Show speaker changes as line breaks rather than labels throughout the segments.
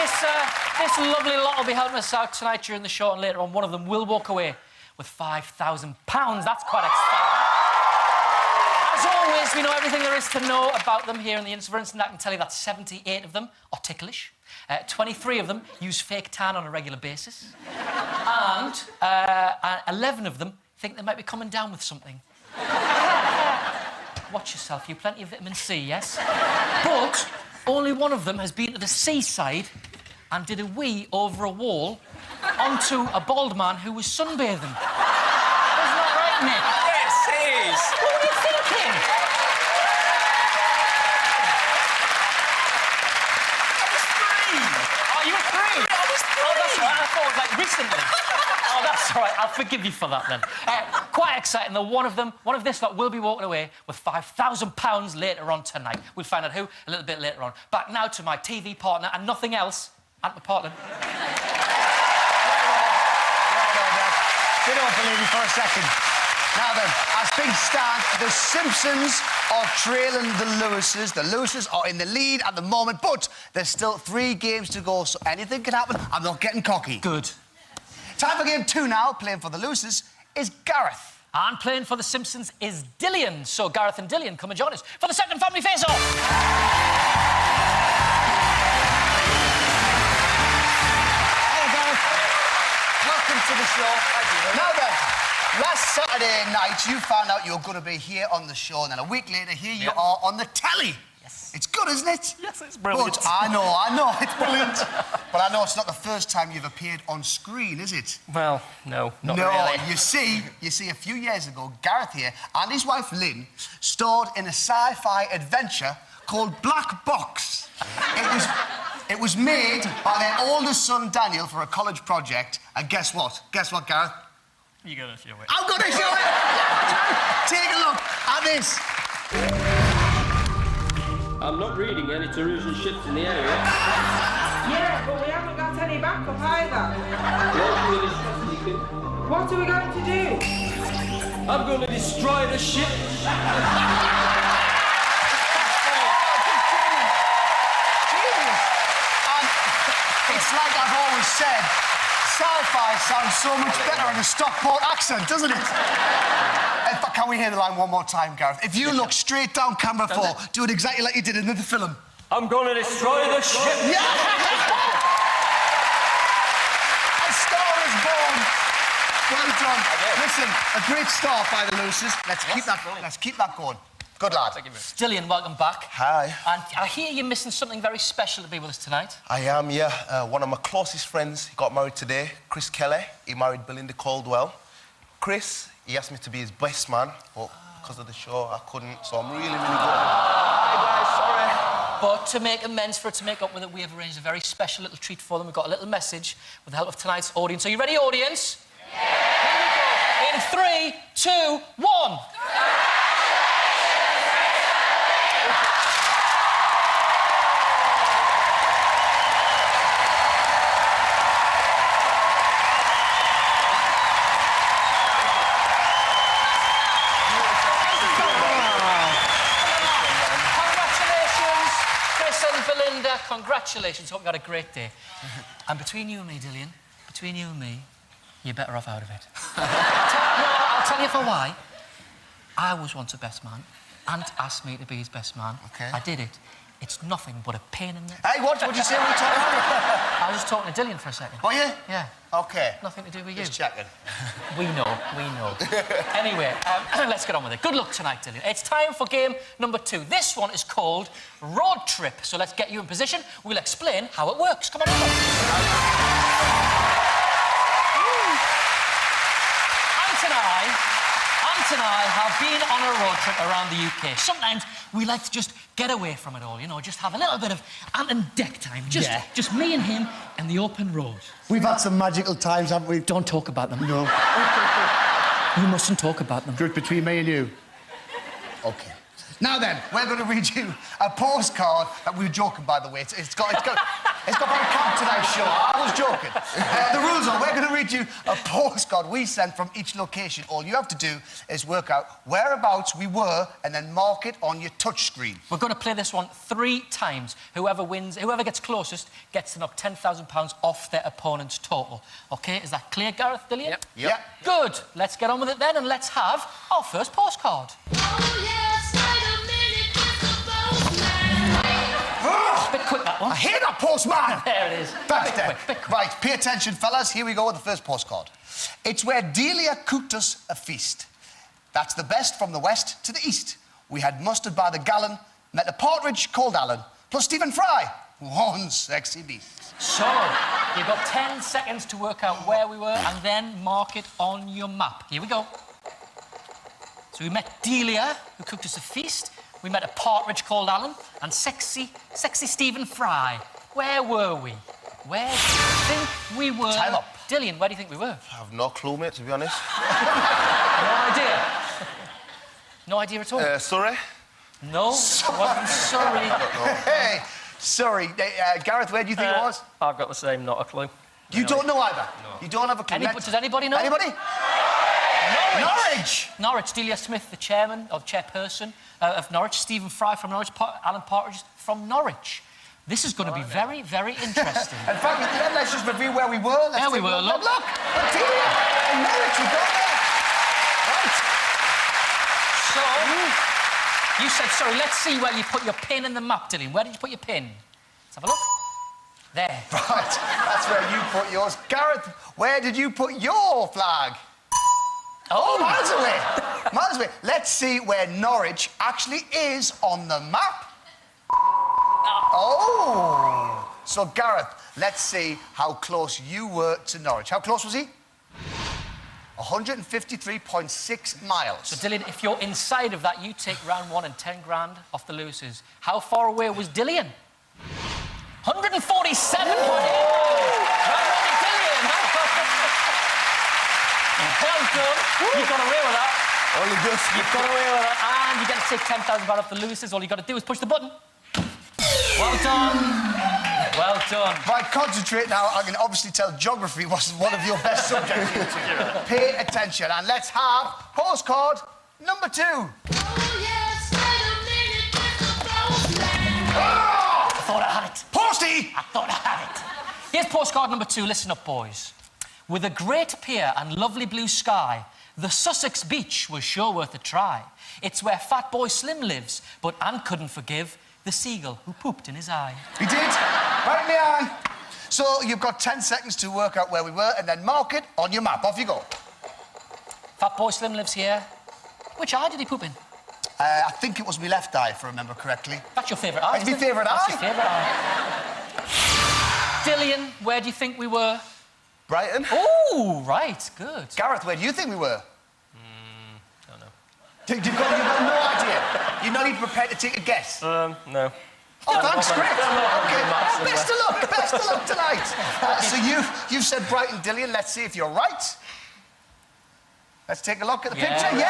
This lovely lot will be helping us out tonight during the show, and later on, one of them will walk away with £5,000. That's quite exciting. As always, we know everything there is to know about them here in the Incidents, and I can tell you that 78 of them are ticklish. 23 of them use fake tan on a regular basis. And 11 of them think they might be coming down with something. Watch yourself, you plenty of vitamin C, yes? But only one of them has been to the seaside and did a wee over a wall onto a bald man who was sunbathing. Isn't that right, Nick?
Yes, it is.
What were you thinking?
I was 3.
Oh, you were 3?
I was 3.
Oh, that's right. I thought it was, like, recently. Oh, that's all right. I'll forgive you for that, then. Quite exciting, though. One of this lot will be walking away with £5,000 later on tonight. We'll find out who a little bit later on. Back now to my TV partner and nothing else, Ant Portland.
You don't believe me for a second. Now then, as things stand, the Simpsons are trailing the Lewises. The Lewises are in the lead at the moment, but there's still 3 games to go, so anything can happen. I'm not getting cocky.
Good.
Time for game 2 now. Playing for the Lewises is Gareth.
And playing for the Simpsons is Dillian. So Gareth and Dillian, come and join us for the second family face-off.
Hello, Gareth. Welcome to the show. Thank you. Now then, last Saturday night, you found out you were going to be here on the show, and then a week later, here you are on the telly.
Yes.
It's good, isn't it?
Yes, it's brilliant.
But I know, it's brilliant. But I know it's not the first time you've appeared on screen, is it?
Well, no, not
no,
really.
you see, a few years ago, Gareth here and his wife Lynn starred in a sci-fi adventure called Black Box. It was made by their oldest son, Daniel, for a college project. And guess what? Guess what, Gareth?
You're going to show it.
I'm going to show it! Take a look at this.
I'm not reading any tourism ships in the area.
Yeah, but we haven't got any backup either. What are we going to do?
I'm going to destroy the ship.
It's like I've always said, sci-fi sounds so much better in a Stockport accent, doesn't it? In fact, can we hear the line one more time, Gareth? If you look straight down camera 4, do it exactly like you did in the film.
I'm going to destroy the ship.
Yeah! A star is born. Well done. Listen, a great start by the Lewises. Let's keep that going. Good lad.
Thank you, Dillian, welcome back.
Hi.
And I hear you're missing something very special to be with us tonight.
I am, yeah. One of my closest friends, he got married today, Chris Kelly. He married Belinda Caldwell. Chris, he asked me to be his best man, but because of the show, I couldn't, so I'm really, really good. Hi, guys, sorry.
But to make amends for it, to make up with it, we have arranged a very special little treat for them. We've got a little message with the help of tonight's audience. Are you ready, audience? Yeah! Here we go. In 3, 2, 1. Congratulations, hope you had a great day. And between you and me, Dillian, between you and me, you're better off out of it. I'll tell you for why. I was once a best man. Ant asked me to be his best man.
Okay.
I did it. It's nothing but a pain in the...
Hey, what did you say when you talking about?
I was just talking to Dillian for a second.
Were you?
Yeah.
OK.
Nothing to do with you.
Just checking.
We know. Anyway, let's get on with it. Good luck tonight, Dillian. It's time for game number 2. This one is called Road Trip. So let's get you in position. We'll explain how it works. Come on over. Ant and I have been on a road trip around the UK. Sometimes we like to just get away from it all, you know, just have a little bit of Ant and Dec time. Just me and him and the open road.
We've had some magical times, haven't we?
Don't talk about them.
No.
You mustn't talk about them.
Just between me and you. OK. Now then, we're going to read you a postcard that we were joking, by the way. It's got very camp tonight's show. I was joking. The rules are, we're going to read you a postcard we sent from each location. All you have to do is work out whereabouts we were and then mark it on your touchscreen.
We're going to play this one 3 times. Whoever wins, whoever gets closest gets to knock £10,000 off their opponent's total. OK, is that clear, Gareth, Dillian?
Yep.
Yep.
Good. Let's get on with it then, and let's have our first postcard. Bit quick, that one.
I hate that postman!
There it is.
That's
Bit
there.
quick, bit quick.
Right, pay attention, fellas. Here we go with the first postcard. It's where Delia cooked us a feast. That's the best from the west to the east. We had mustard by the gallon, met a partridge called Alan, plus Stephen Fry. One sexy beast.
So, you've got 10 seconds to work out where we were and then mark it on your map. Here we go. So we met Delia, who cooked us a feast. We met a partridge called Alan and sexy Stephen Fry. Where were we? Where do you think we were?
Time up.
Dillian, where do you think we were?
I have no clue, mate, to be honest.
No idea. No idea at all.
Surrey?
No, it wasn't Surrey.
Hey, sorry. Gareth, where do you think it was?
I've got the same, not a clue.
You don't know either? No. You don't have a clue?
Does anybody know?
Anybody? Norwich!
Norwich, Delia Smith, the chairman, or chairperson of Norwich, Stephen Fry from Norwich, Alan Partridge from Norwich. This is going to be very, very interesting.
In fact, let's just review where we were.
There we were, look.
Look, Delia, in Norwich, we got there. Right.
So, you said, sorry, let's see where you put your pin in the map, Dillian. Where did you put your pin? Let's have a look. There.
Right, that's where you put yours. Gareth, where did you put your flag? Oh, miles away. Miles away. Let's see where Norwich actually is on the map. Oh. So, Gareth, let's see how close you were to Norwich. How close was he? 153.6 miles.
So, Dillian, if you're inside of that, you take round 1 and 10 grand off the losers. How far away was Dillian? 147. Well done. You got away with that.
Only just.
You got away with that. And you get to take £10,000 off the losers. All you got to do is push the button. Well done. Well done.
Right, concentrate now. I can obviously tell geography wasn't one of your best subjects. Pay attention and let's have postcard number 2.
I thought I had it.
Posty!
I thought I had it. Here's postcard number 2. Listen up, boys. With a great pier and lovely blue sky, the Sussex beach was sure worth a try. It's where Fat Boy Slim lives, but Anne couldn't forgive the seagull who pooped in his eye.
He did. Right in the eye. So you've got 10 seconds to work out where we were and then mark it on your map. Off you go.
Fat Boy Slim lives here. Which eye did he poop in?
I think it was my left eye, if I remember correctly.
That's your favourite eye.
That's my
isn't it?
favourite
That's
eye.
your favourite eye. Dillian, where do you think we were?
Brighton?
Oh, right, good.
Gareth, where do you think we were?
Don't know.
You've got no idea. You're not even prepared to take a guess.
No.
Oh, thanks, great. Okay. Best of luck tonight. So you've said Brighton, Dillian. Let's see if you're right. Let's take a look at the picture. Yes!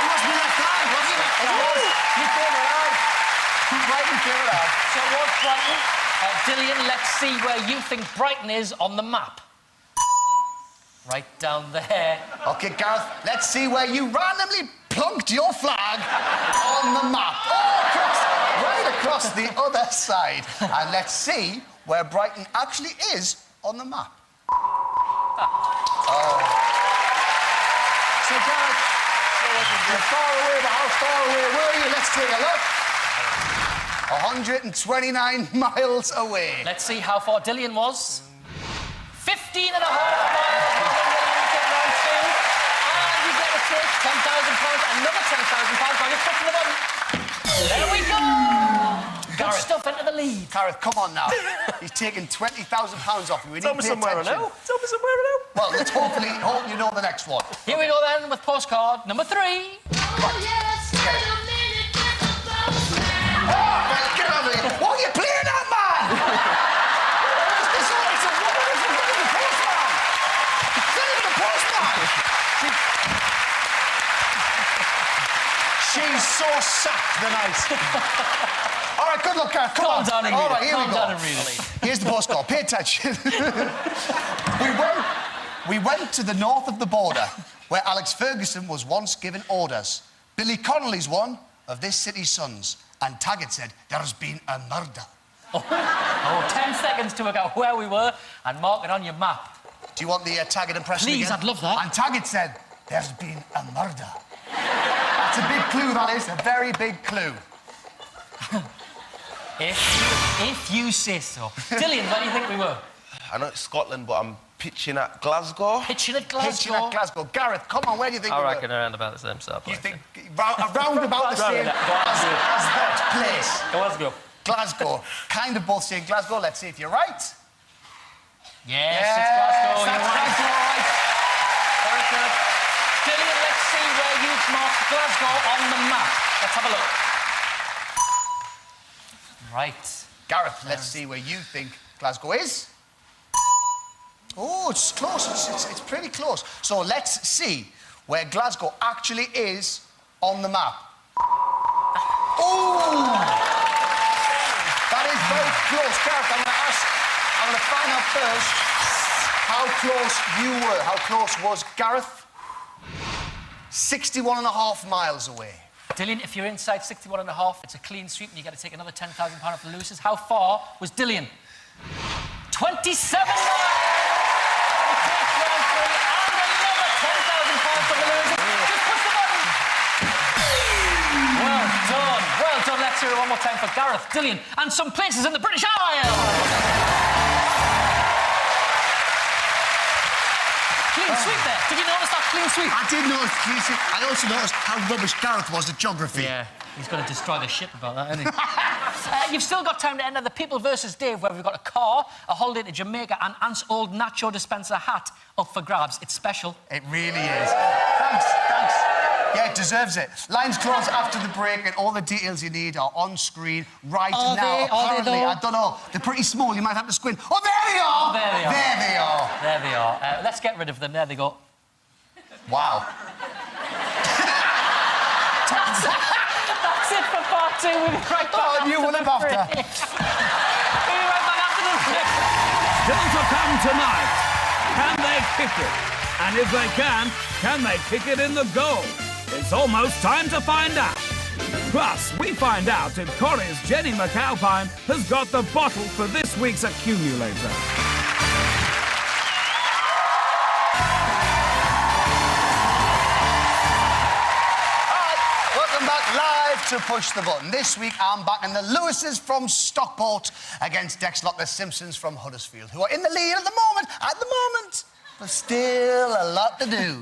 It must be left eye, wasn't it? It was. Your favourite eye. Brighton, favourite eye.
So it was Brighton. Dillian, let's see where you think Brighton is on the map. Right down there.
OK, Gareth, let's see where you randomly plunked your flag on the map. Oh, right across the other side. And let's see where Brighton actually is on the map. Oh. So, Gareth, you're far away, but how far away were you? Let's take a look. 129 miles away.
Let's see how far Dillian was. 15 and a half miles. And you get to take £10,000, another £10,000 by just pushing the button. There we go. Good stuff into the lead.
Gareth, come on now. He's taking £20,000 off you. We need
Tell
to
me
pay
somewhere I
attention.
know. Tell me somewhere I know.
Well, let's hope you know the next one.
Here we go then with postcard number 3.
Get over here. What are you playing at, man? It's a postman. It's not even a postman. She's so sacked tonight. All right, good luck, Gareth. Come on.
Calm down and
All
read
right,
it.
here we
Calm
go.
down and read it.
Here's the postcard. Glasgow, pay attention. we went to the north of the border, where Alex Ferguson was once given orders. Billy Connolly's one of this city's sons. And Taggart said, there's been a murder.
Oh, 10 seconds to work out where we were and mark it on your map.
Do you want the Taggart impression
Please,
again?
I'd love that.
And Taggart said, there's been a murder. That's a big clue, that is. A very big clue.
If you say so. Dillian, where do you think we were?
I know it's Scotland, but I'm pitching at Glasgow.
Pitching at Glasgow.
Pitching at Glasgow. Gareth, come on, where do you think
I
we were?
reckon around about the same sort.
You think around about the same as that place?
Glasgow.
Glasgow. Kind of both saying Glasgow. Let's see if you're right.
Yes, it's Glasgow.
That's
You're right.
Glasgow, right.
Very good. Dillian, let's see where you've marked Glasgow on the map. Let's have a look. Right.
Gareth, let's see where you think Glasgow is. Oh, it's close. It's pretty close. So let's see where Glasgow actually is on the map. Oh! That is very close. Gareth, I'm going to find out first how close you were. How close was Gareth? 61.5 miles away.
Dillian, if you're inside 61.5, it's a clean sweep and you got to take another £10,000 off the losers. How far was Dillian? 27 miles! We take round 3 and another £10,000 from the losers. Just push the button. Well done. Well done. Let's hear it one more time for Gareth, Dillian, and some places in the British Isles. Clean sweep there. Did you notice that clean sweep?
I did notice clean sweep. I also noticed how rubbish Gareth was at geography.
Yeah, he's going to destroy the ship about that, isn't he? You've still got time to enter the People versus Dave, where we've got a car, a holiday to Jamaica, and Ant's old nacho dispenser hat up for grabs. It's special.
It really is. Thanks. Yeah, it deserves it. Lines close after the break, and all the details you need are on screen right now.
Are they,
Apparently,
though?
I don't know. They're pretty small. You might have to squint. Oh, there they are!
There they are.
There they are.
There they are. Let's get rid of them. There they go.
Wow.
That's it for part 2. We'll be right back.
Oh, you will have after.
We'll be right back after the break.
Still to come tonight. Can they kick it? And if they can they kick it in the goal? It's almost time to find out. Plus, we find out if Corrie's Jenny McAlpine has got the bottle for this week's accumulator.
Welcome back live to Push the Button. This week, I'm backing the Lewises from Stockport against the Simpsons from Huddersfield, who are in the lead at the moment. But still a lot to do.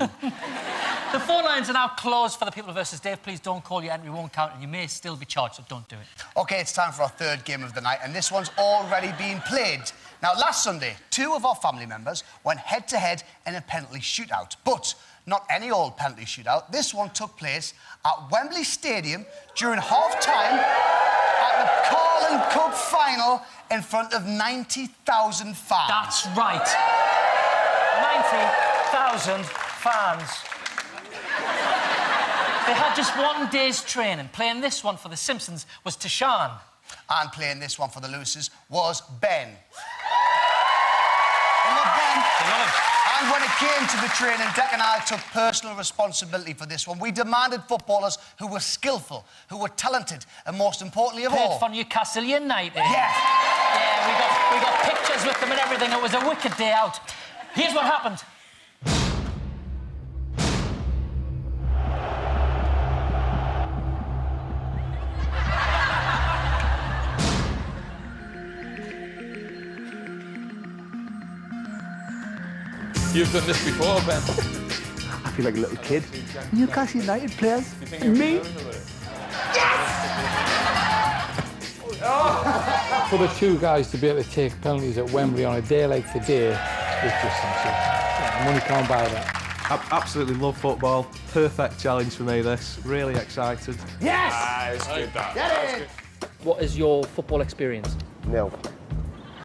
The phone lines are now closed for the People versus Dave. Please don't call. Your entry won't count and you may still be charged, so don't do it.
OK, it's time for our third game of the night, and this one's already been played. Now, last Sunday, 2 of our family members went head-to-head in a penalty shootout. But not any old penalty shootout. This one took place at Wembley Stadium during half-time at the Carling Cup final in front of 90,000 fans.
That's right. 90,000 fans. They had just 1 day's training. Playing this one for the Simpsons was Tashan.
And playing this one for the Lewises was Ben. And when it came to the training, Dec and I took personal responsibility for this one. We demanded footballers who were skillful, who were talented, and most importantly of all...
Played for Newcastle United.
Yeah.
Yeah, we got pictures with them and everything. It was a wicked day out. Here's what happened.
You've done this before, Ben.
I feel like a little kid. Newcastle United players. Me?
For the 2 guys to be able to take penalties at Wembley on a day like today is just something. Money can't buy that.
I absolutely love football. Perfect challenge for me, this. Really excited.
Yes!
That's good, that.
Get it!
What is your football experience?
No.